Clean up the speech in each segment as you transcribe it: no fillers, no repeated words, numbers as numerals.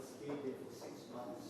stayed there for 6 months.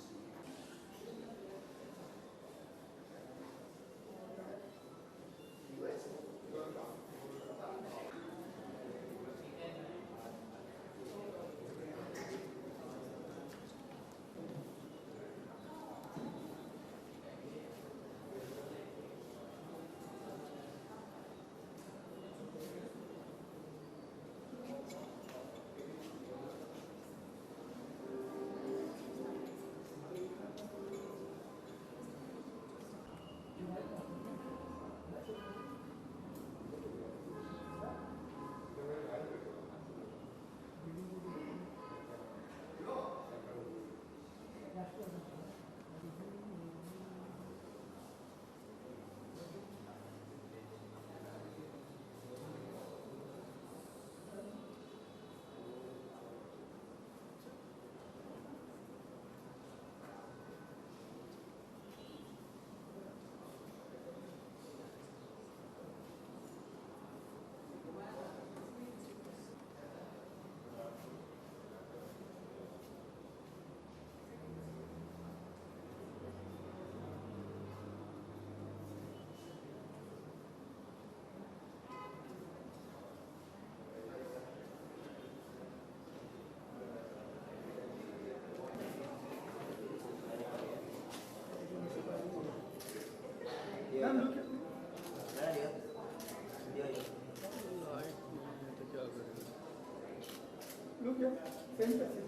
Look here, same person.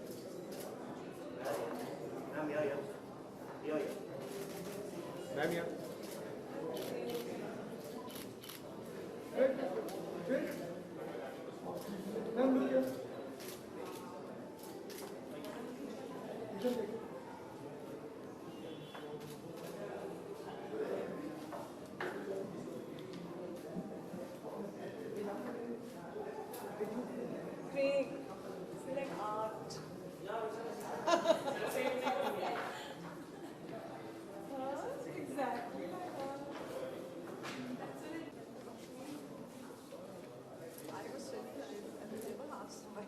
Ma'am, here. Ma'am, here. Wait, wait. Ma'am, look here. You can take it. Craig, it's like art. Exactly like art. I was surprised and I never asked why.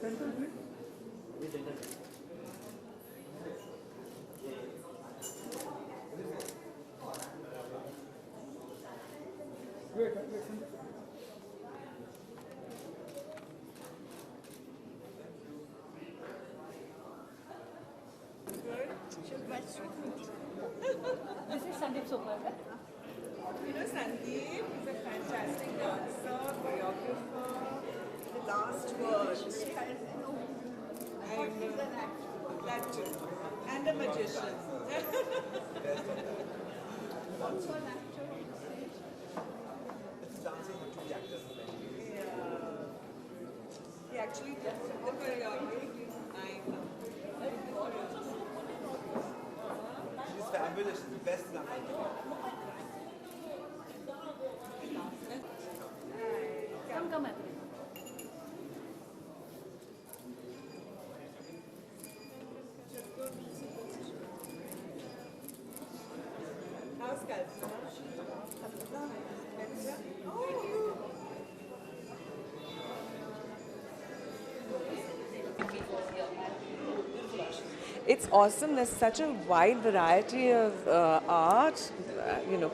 Central, please. Wait, center. This is Sandeep Sopar. You know, Sandeep is a fantastic dancer, choreographer. The last word. And that too. And a magician. Also an actor on the stage. Yeah. He actually did the choreography. I know. She's fabulous. She's the best in Africa. Come, Anthony. How's Kalpana? It's awesome. There's such a wide variety of art,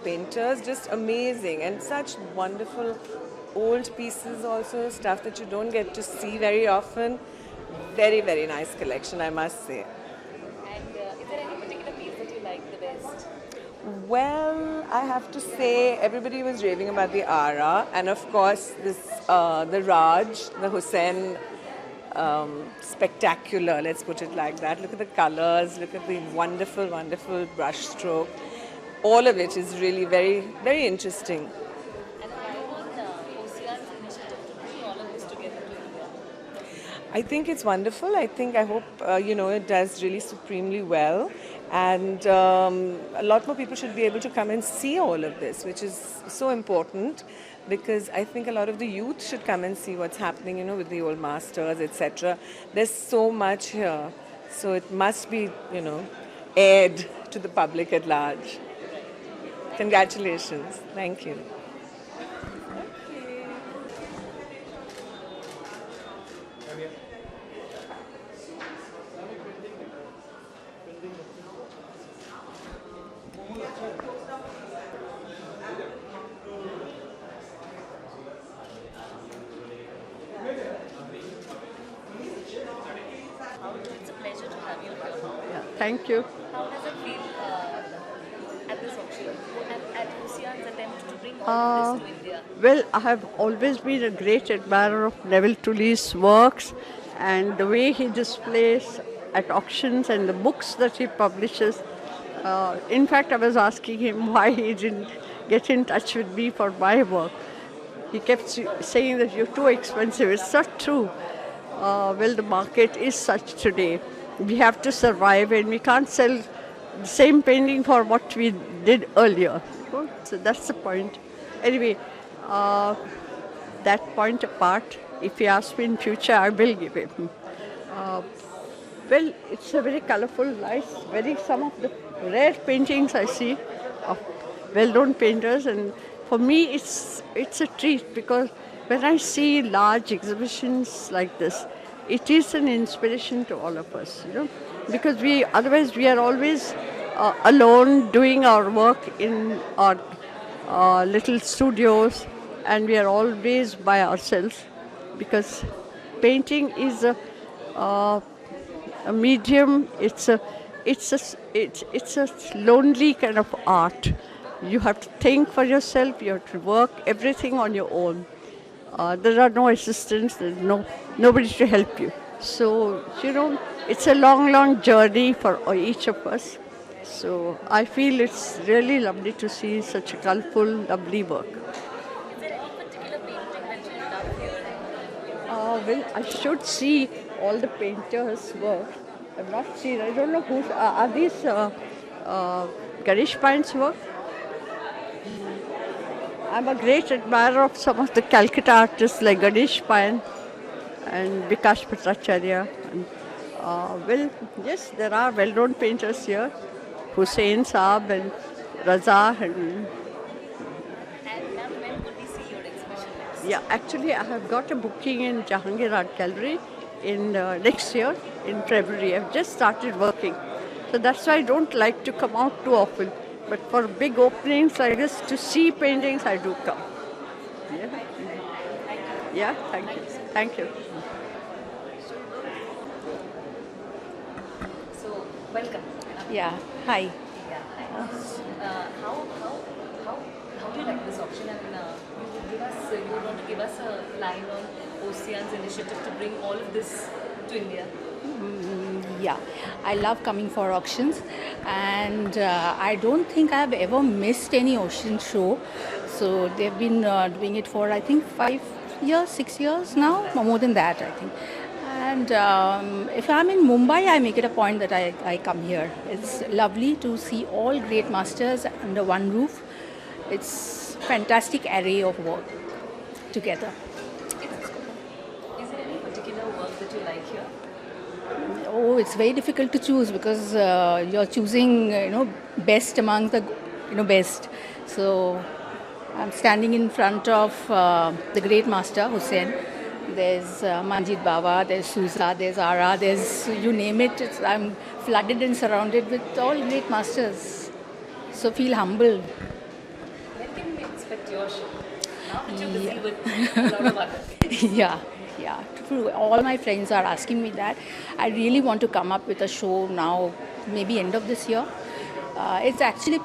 painters, just amazing, and such wonderful old pieces also, stuff that you don't get to see very often. Very, very nice collection, I must say. And is there any particular piece that you like the best? Well, I have to say everybody was raving about the Ara, and of course this the Raj, the Hussain, spectacular. Let's put it like that. Look at the colors. Look at the wonderful, wonderful brush stroke. all of it is really very, very interesting. And why on Ocean's initiative to bring all of this together to India? I think it's wonderful. I hope, it does really supremely well. And a lot more people should be able to come and see all of this, which is so important, because I think a lot of the youth should come and see what's happening, with the old masters, etc. There's so much here. So it must be, aired to the public at large. Congratulations. Thank you. It's a pleasure to have you here. Thank you. How does it feel at this auction, at Ocean's attempt to bring all of this to India? Well, I have always been a great admirer of Neville Tully's works and the way he displays at auctions and the books that he publishes. In fact, I was asking him why he didn't get in touch with me for my work. He kept saying that you're too expensive. It's not true. Well, the market is such today. We have to survive, and we can't sell the same painting for what we did earlier. So that's the point. Anyway, that point apart, if he asks me in future, I will give him. Well, it's a very colorful, nice, some of the rare paintings I see of well-known painters, and for me it's a treat, because when I see large exhibitions like this, it is an inspiration to all of us, because otherwise we are always alone doing our work in our little studios, and we are always by ourselves, because painting is a medium. It's a lonely kind of art. You have to think for yourself. You have to work everything on your own. There are no assistants. There's nobody to help you. So it's a long journey for each of us. So I feel it's really lovely to see such a colorful, lovely work. Is there any particular painting that you love here? Well, I should see all the painters' work. I've not seen. I don't know who's. Are these Ganesh Pine's work? I'm a great admirer of some of the Calcutta artists like Ganesh Pine and Vikash Bhattacharya. Well, yes, there are well-known painters here, Hussain Saab and Raza. And ma'am, when would we see your exhibition next? Yeah, actually, I have got a booking in Jahangir Art Gallery in next year in February. I've just started working, so that's why I don't like to come out too often. But for big openings like this, to see paintings, I do come. Yeah. Yeah, thank you. Thank you. So, welcome. Yeah, hi. Yeah. How do you like this auction? And you would want to give us a line on Ocean's initiative to bring all of this to India? Yeah, I love coming for auctions, and I don't think I've ever missed any auction show. So they've been doing it for, I think, 5 years, 6 years now, or more than that, I think. And if I'm in Mumbai, I make it a point that I come here. It's lovely to see all great masters under one roof. It's fantastic array of work together. Is there any particular work that you like here? Oh, it's very difficult to choose, because you're choosing, best among the, best. So I'm standing in front of the great master Hussain. There's Manjit Bawa, there's Sousa, there's Ara, there's you name it. I'm flooded and surrounded with all great masters. So feel humble. When can we expect your show? Now that you're busy with a lot of other things. Yeah. True. All my friends are asking me that. I really want to come up with a show now, maybe end of this year. It's actually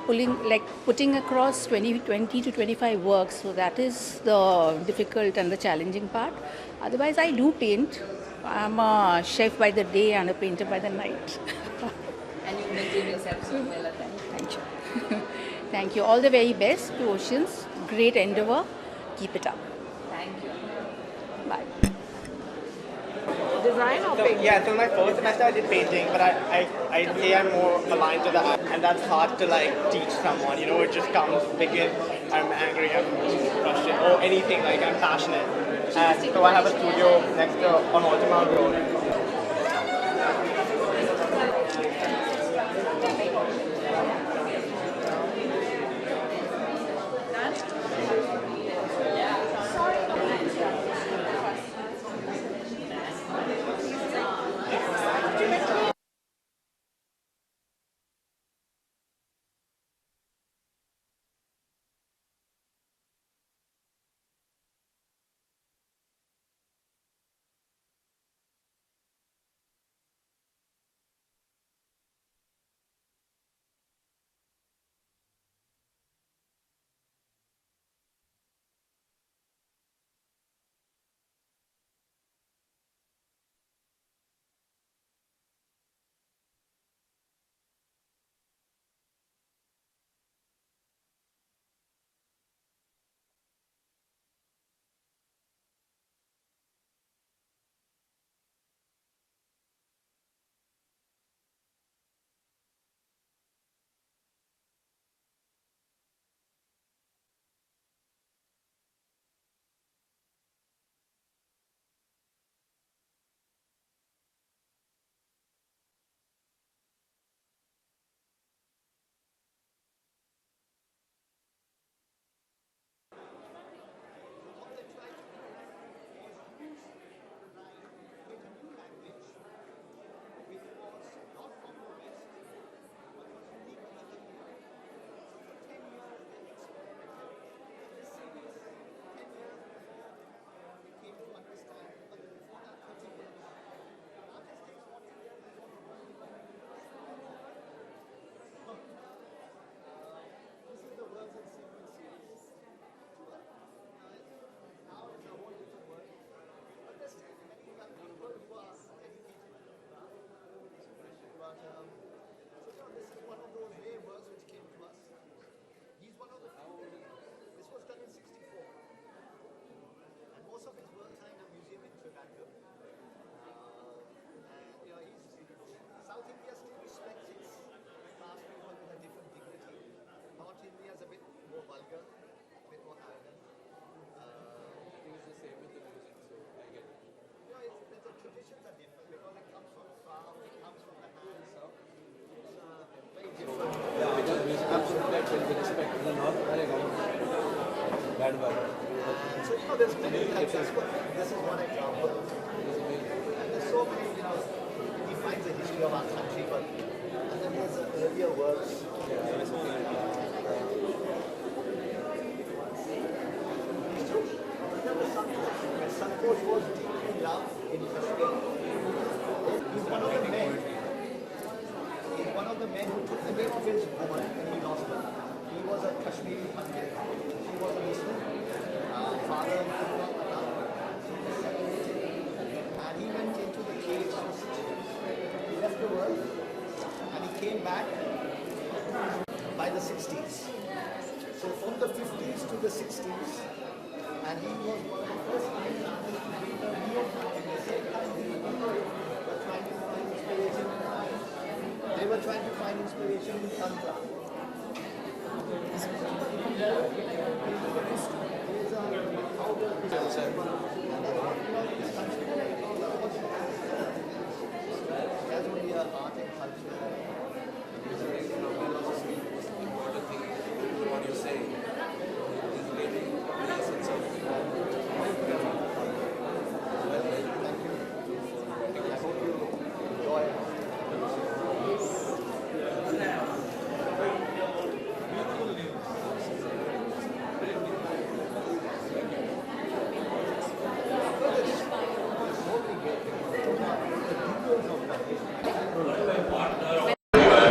putting across 20 to 25 works. So that is the difficult and the challenging part. Otherwise, I do paint. I'm a chef by the day and a painter by the night. And you maintain yourself so well at that. Thank you. Thank you. All the very best to Oceans. Great endeavor. Keep it up. Thank you. Bye. Design or painting? Yeah, so my first semester I did painting, but I say I'm more aligned to the art, and that's hard to like teach someone. You know, it just comes because I'm angry, I'm frustrated, or anything. Like I'm passionate, and so I have a studio next to on Altamount Road. So, there's many types. This is one example. And there's so many, it defines the history of our country, but and then there's earlier works. Santosh was deeply in love in Kashmir. He's one of the men. He's one of the men who took the name of his woman and he lost her. He was a Kashmiri Pandit. She was a Muslim. Father and he went into the caves for 6 years. He left the world and he came back by the 60s. So from the 50s to the 60s, and he was one of the first artists to bring the neo-Tantra. At the same time, these people were trying to find inspiration. They were trying to find inspiration in Tantra. That's only art and culture. What you're saying is really the essence of I hope you enjoy it.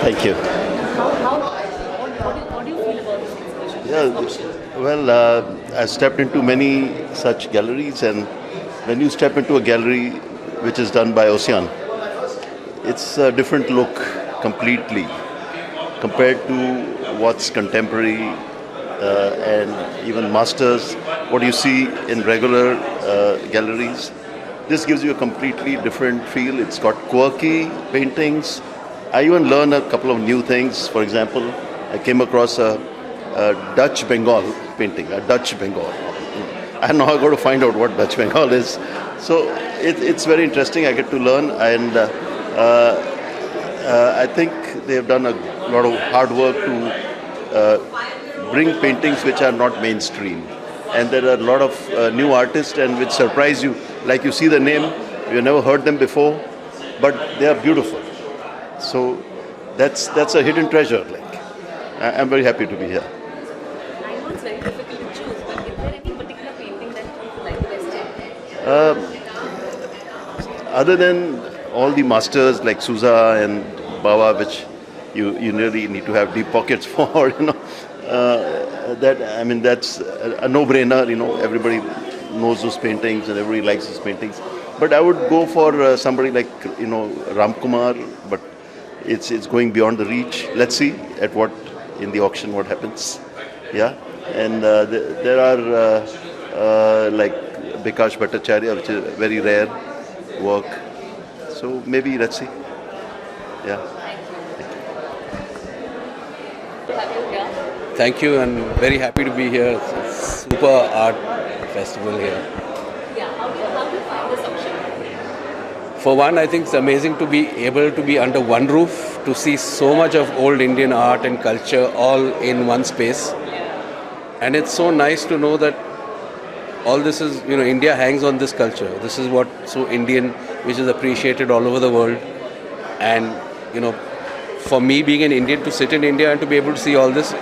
Thank you. What do you feel about this exhibition? Yeah, well, I stepped into many such galleries, and when you step into a gallery which is done by Ocean, it's a different look completely. compared to what's contemporary and even masters, what you see in regular galleries. This gives you a completely different feel. It's got quirky paintings. I even learned a couple of new things. For example, I came across a Dutch Bengal painting, a Dutch Bengal. And now I've got to find out what Dutch Bengal is. So it's very interesting. I get to learn, and I think they have done a lot of hard work to bring paintings which are not mainstream. And there are a lot of new artists and which surprise you. Like you see the name, you never heard them before, but they are beautiful. So that's a hidden treasure. I'm very happy to be here. I know it's very difficult to choose, but is there any particular painting that you like best? Other than all the masters like Sousa and Bawa, which you really need to have deep pockets for, that's a no-brainer. Everybody knows those paintings and everybody likes those paintings. But I would go for somebody like Ram Kumar, but it's going beyond the reach. Let's see in the auction what happens. Yeah, and there are like Bikash Bhattacharya, which is very rare work. So maybe let's see. Yeah. Thank you, and very happy to be here. It's super art festival here. Yeah, how do you find this auction? For one, I think it's amazing to be able to be under one roof, to see so much of old Indian art and culture all in one space. And it's so nice to know that all this is, India hangs on this culture. This is what's so Indian, which is appreciated all over the world. And, for me being an Indian, to sit in India and to be able to see all this,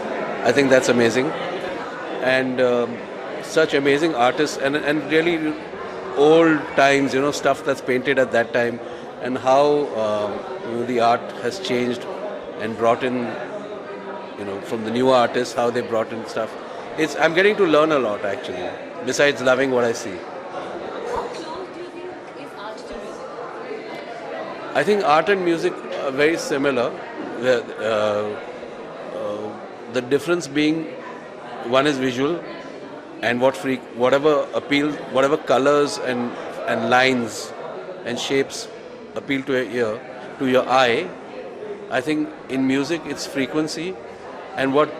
I think that's amazing. And such amazing artists and really old times, stuff that's painted at that time, and how the art has changed and brought in, from the newer artists, how they brought in stuff. I'm getting to learn a lot actually, besides loving what I see. How close do you think is art to music? I think art and music are very similar. The difference being, one is visual, and whatever colors and lines and shapes appeal to your ear, to your eye. I think in music it's frequency and what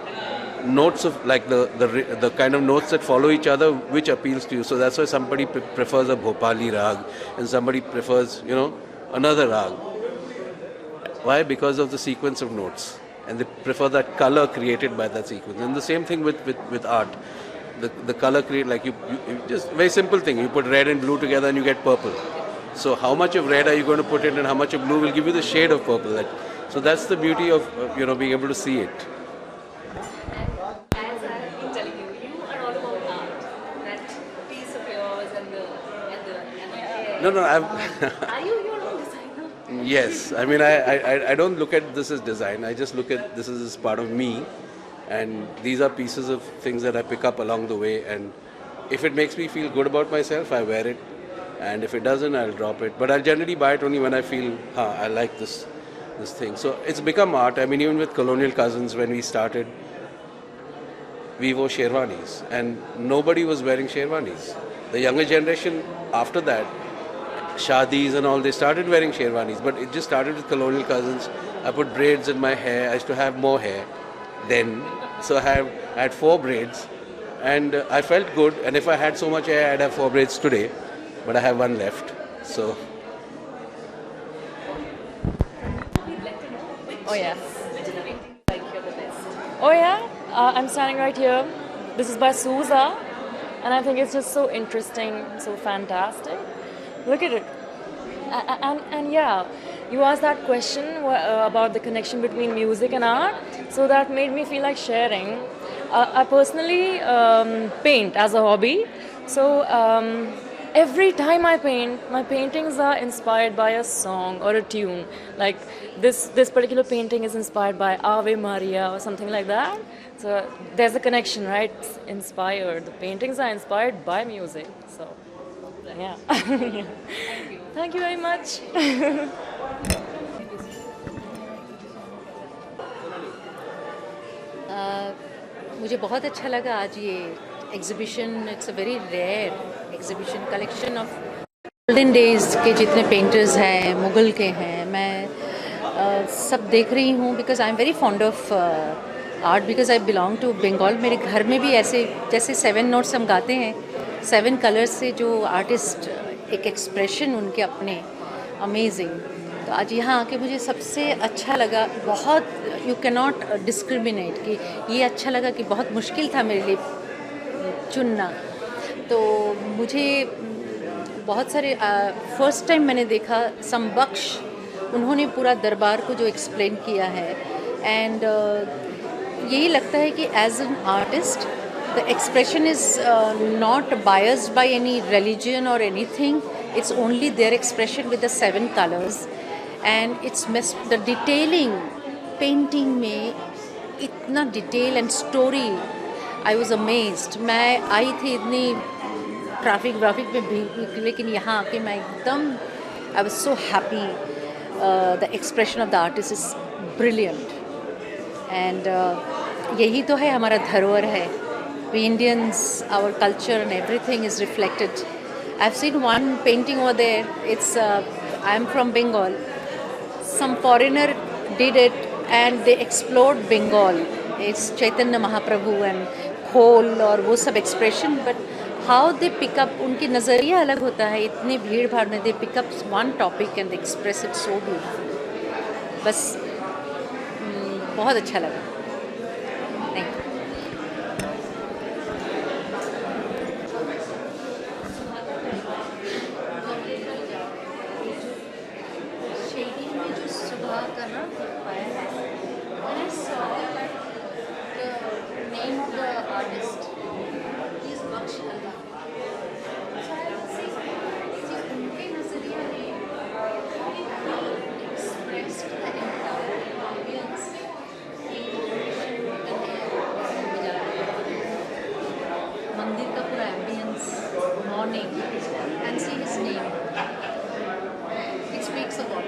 notes of the kind of notes that follow each other, which appeals to you. So that's why somebody prefers a Bhopali rag and somebody prefers another rag. Why? Because of the sequence of notes, and they prefer that color created by that sequence. And the same thing with art. The color create, like you just very simple thing. You put red and blue together and you get purple. So how much of red are you going to put in and how much of blue will give you the shade of purple? So that's the beauty of being able to see it. As I've been telling you, you are all about art. That piece of yours and the hair. No, Are you your own designer? Yes, I mean I don't look at this as design. I just look at this as part of me, and these are pieces of things that I pick up along the way. And if it makes me feel good about myself, I wear it, and if it doesn't, I'll drop it. But I'll generally buy it only when I feel, I like this thing. So it's become art. I mean, even with Colonial Cousins, when we started, we wore sherwanis, and nobody was wearing sherwanis. The younger generation after that, shadis and all, they started wearing sherwanis, but it just started with Colonial Cousins. I put braids in my hair. I used to have more hair then, so I had 4 braids, and I felt good. And if I had so much hair, I'd have 4 braids today, but I have 1 left. So. Oh yeah. Which is the painting you like here the best? Oh yeah. I'm standing right here. This is by Sousa, and I think it's just so interesting, so fantastic. Look at it. And yeah, you asked that question about the connection between music and art, so that made me feel like sharing. I personally paint as a hobby, so every time I paint, my paintings are inspired by a song or a tune. Like this particular painting is inspired by Ave Maria or something like that. So there's a connection, right? It's inspired. The paintings are inspired by music. So yeah. Thank you very much. मुझे बहुत अच्छा लगा आज ये exhibition. It's a very rare exhibition. Collection of golden days के जितने painters हैं, मुगल के हैं, मैं सब देख रही हूँ. Because I am very fond of art, because I belong to Bengal. मेरे घर में भी ऐसे जैसे 7 नोट्स हम गाते हैं, 7 कलर्स से जो आर्टिस्ट एक एक्सप्रेशन उनके अपने अमेजिंग. तो आज यहाँ आके मुझे सबसे अच्छा लगा. बहुत यू कैन नॉट डिस्क्रिमिनेट कि ये अच्छा लगा कि बहुत मुश्किल था मेरे लिए चुनना. तो मुझे बहुत सारे फर्स्ट टाइम मैंने देखा समबख्श, उन्होंने पूरा दरबार को जो एक्सप्लेन किया है. एंड यही लगता है कि as an artist the expression is not biased by any religion और anything. It's only their expression with the 7 colours. And it's the detailing painting में इतना detail and story. I was amazed. मैं आई थी इतनी ट्रैफिक में भी, लेकिन यहाँ आके मैं एकदम I was so happy. The expression of the artist is brilliant. And यही तो है हमारा धरोहर है. We Indians, our culture and everything is reflected. I have seen one painting over there. It's I am from Bengal. Some foreigner did it and they explored Bengal. It's Chaitanya Mahaprabhu and खोल और वो सब expression. But how they pick up, उनकी नज़रिया अलग होता है. इतनी भीड़ भाड़ में they pick up one topic and express it so beautiful. बस बहुत अच्छा लगा. Thank you. शेडिंग में जो सुबह का ना पाया है, when I saw that the name of the artist is Baksh Allah. So I was saying, उनके नज़रिया में how he expressed the entire ambience मंदिर का पूरा ambience, morning, and see his name. It speaks a lot.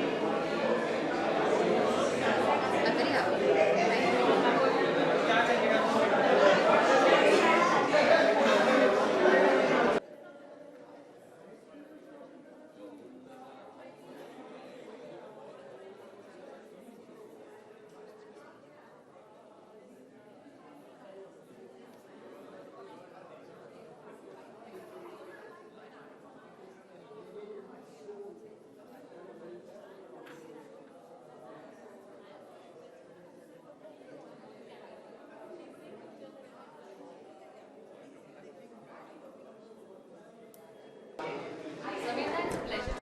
I'm very happy. Thank you.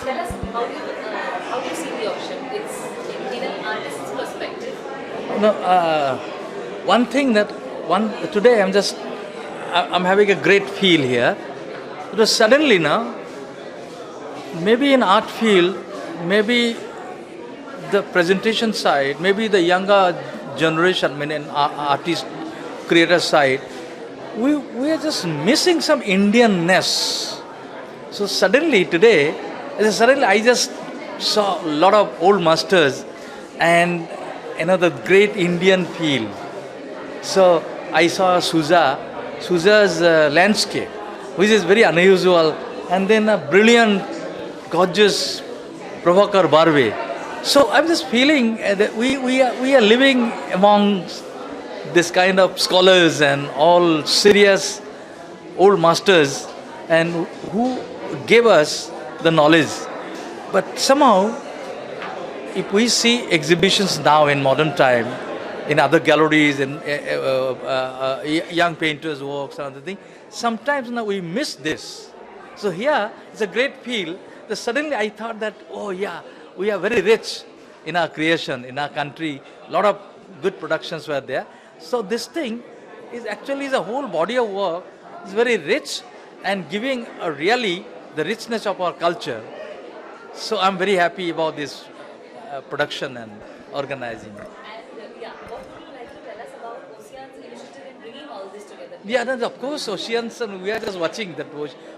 Tell us how do you see the auction? It's in an artist's perspective. No, one thing that today I'm having a great feel here. Because suddenly now, maybe in art field, maybe the presentation side, maybe the younger generation, I mean, in artist creator side, we are just missing some Indianness. So suddenly today, I just saw a lot of old masters and the great Indian feel. So I saw Souza's landscape, which is very unusual, and then a brilliant, gorgeous Prabhakar Barve. So I'm just feeling that we are living among this kind of scholars and all serious old masters, and who gave us the knowledge. But somehow, if we see exhibitions now in modern time, in other galleries, in young painters' works and other things, sometimes now we miss this. So here, it's a great feel that suddenly I thought that, oh yeah, we are very rich in our creation, in our country. A lot of good productions were there. So this thing is actually a whole body of work. It's very rich and giving really the richness of our culture. So I'm very happy about this production and organizing. And what would you like to tell us about Ocean's initiative in bringing all this together? Yeah, no, of course, Oceans, and we are just watching that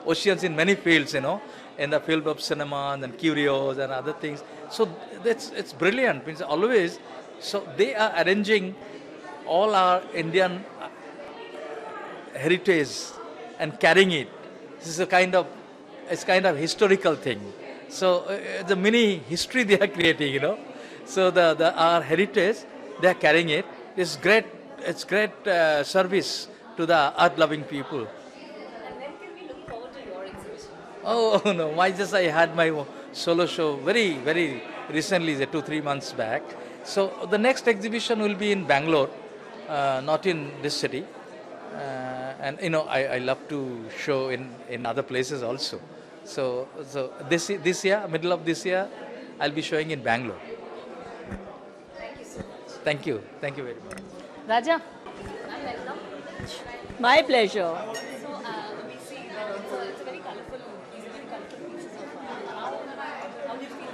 Oceans in many fields, in the field of cinema and curios and other things. So it's brilliant. Means always, so they are arranging all our Indian heritage and carrying it. This is it's kind of historical thing. So the mini history they are creating, you know. So our heritage, they are carrying it. It's great service to the art-loving people. And when can we look forward to your exhibition? Oh no, I had my solo show very recently, 2-3 months back. So the next exhibition will be in Bangalore, not in this city. And you know, I love to show in other places also. So this year, middle of this year, I'll be showing in Bangalore. Thank you so much. Thank you very much. Raja. Welcome. My pleasure. So we see it's a very colourful, these are very colourful pieces of art. How do you feel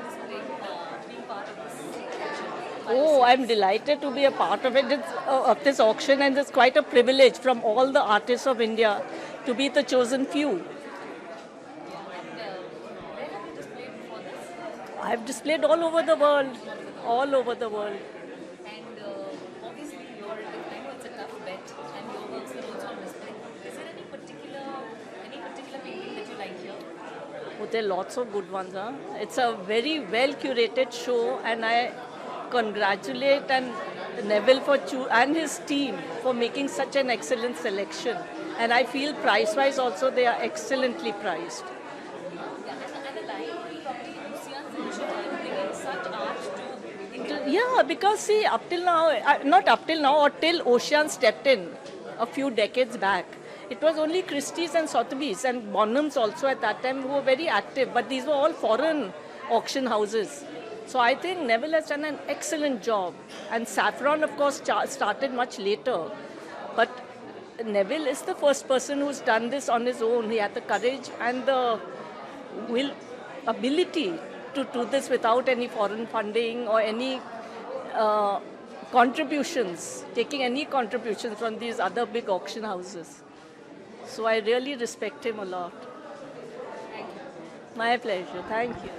being part of this collection? Oh, I'm delighted to be a part of it, of this auction, and it's quite a privilege from all the artists of India to be the chosen few. Where have you displayed before this? I've displayed all over the world, all over the world. And obviously, I know it's a tough bet, and your works are also on display. Is there any particular painting that you like here? Oh, there are lots of good ones. Huh? It's a very well curated show, and I congratulate Neville and his team for making such an excellent selection. And I feel price-wise also they are excellently priced. And a line probably Ocean's initiative bringing such art to India. Yeah, because see, up till now, not up till now, or till Ocean stepped in a few decades back, it was only Christie's and Sotheby's and Bonhams also at that time who were very active, but these were all foreign auction houses. So I think Neville has done an excellent job. And Saffron, of course, started much later. But Neville is the first person who's done this on his own. He had the courage and the ability to do this without any foreign funding or any contributions, taking any contributions from these other big auction houses. So I really respect him a lot. Thank you. My pleasure. Thank you.